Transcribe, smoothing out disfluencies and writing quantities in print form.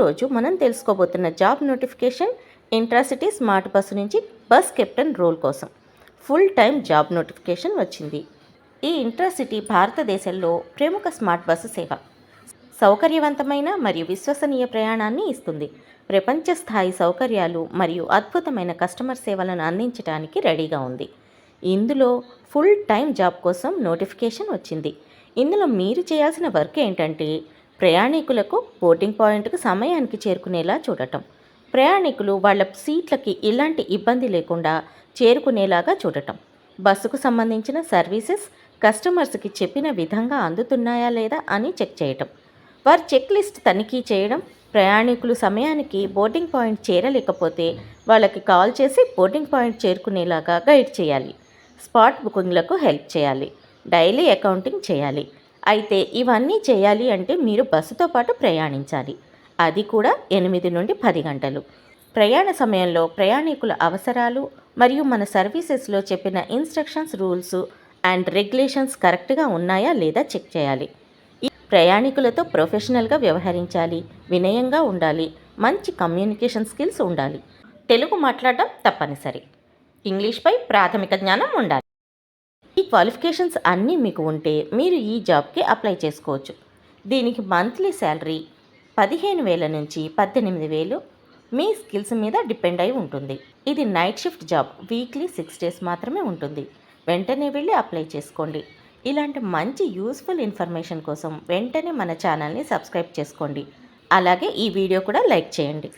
ఈరోజు మనం తెలుసుకోబోతున్న job notification IntrCity smart bus నుంచి బస్ కెప్టెన్ రోల్ కోసం ఫుల్ టైం జాబ్ నోటిఫికేషన్ వచ్చింది. ఈ ఇంట్రాసిటీ భారతదేశంలో ప్రముఖ స్మార్ట్ బస్సు సేవ. సౌకర్యవంతమైన మరియు విశ్వసనీయ ప్రయాణాన్ని ఇస్తుంది. ప్రపంచ స్థాయి సౌకర్యాలు మరియు అద్భుతమైన కస్టమర్ సేవలను అందించడానికి రెడీగా ఉంది. ఇందులో ఫుల్ టైం జాబ్ కోసం నోటిఫికేషన్ వచ్చింది. ఇందులో మీరు చేయాల్సిన వర్క్ ఏంటంటే ప్రయాణికులకు బోర్డింగ్ పాయింట్కు సమయానికి చేరుకునేలా చూడటం. ప్రయాణికులు వాళ్ళ సీట్లకి ఎలాంటి ఇబ్బంది లేకుండా చేరుకునేలాగా చూడటం. బస్సుకు సంబంధించిన సర్వీసెస్ కస్టమర్స్కి చెప్పిన విధంగా అందుతున్నాయా లేదా అని చెక్ చేయటం. వారి చెక్ లిస్ట్ తనిఖీ చేయడం. ప్రయాణికులు సమయానికి బోర్డింగ్ పాయింట్ చేరలేకపోతే వాళ్ళకి కాల్ చేసి బోర్డింగ్ పాయింట్ చేరుకునేలాగా గైడ్ చేయాలి. స్పాట్ బుకింగ్లకు హెల్ప్ చేయాలి. డైలీ అకౌంటింగ్ చేయాలి. అయితే ఇవన్నీ చేయాలి అంటే మీరు బస్సుతో పాటు ప్రయాణించాలి. అది కూడా 8 నుండి 10 గంటలు. ప్రయాణ సమయంలో ప్రయాణికుల అవసరాలు మరియు మన సర్వీసెస్లో చెప్పిన ఇన్స్ట్రక్షన్స్, రూల్స్ అండ్ రెగ్యులేషన్స్ కరెక్ట్గా ఉన్నాయా లేదా చెక్ చేయాలి. ఈ ప్రయాణికులతో ప్రొఫెషనల్గా వ్యవహరించాలి, వినయంగా ఉండాలి, మంచి కమ్యూనికేషన్ స్కిల్స్ ఉండాలి. తెలుగు మాట్లాడడం తప్పనిసరి. ఇంగ్లీష్పై ప్రాథమిక జ్ఞానం ఉండాలి. ఈ క్వాలిఫికేషన్స్ అన్నీ మీకు ఉంటే మీరు ఈ జాబ్కి అప్లై చేసుకోవచ్చు. దీనికి మంత్లీ శాలరీ 15,000 నుంచి 18,000 మీ స్కిల్స్ మీద డిపెండ్ అయి ఉంటుంది. ఇది night shift job. Weekly 6 days మాత్రమే ఉంటుంది. వెంటనే వెళ్ళి అప్లై చేసుకోండి. ఇలాంటి మంచి యూస్ఫుల్ ఇన్ఫర్మేషన్ కోసం వెంటనే మన ఛానల్ని సబ్స్క్రైబ్ చేసుకోండి. అలాగే ఈ వీడియో కూడా లైక్ చేయండి.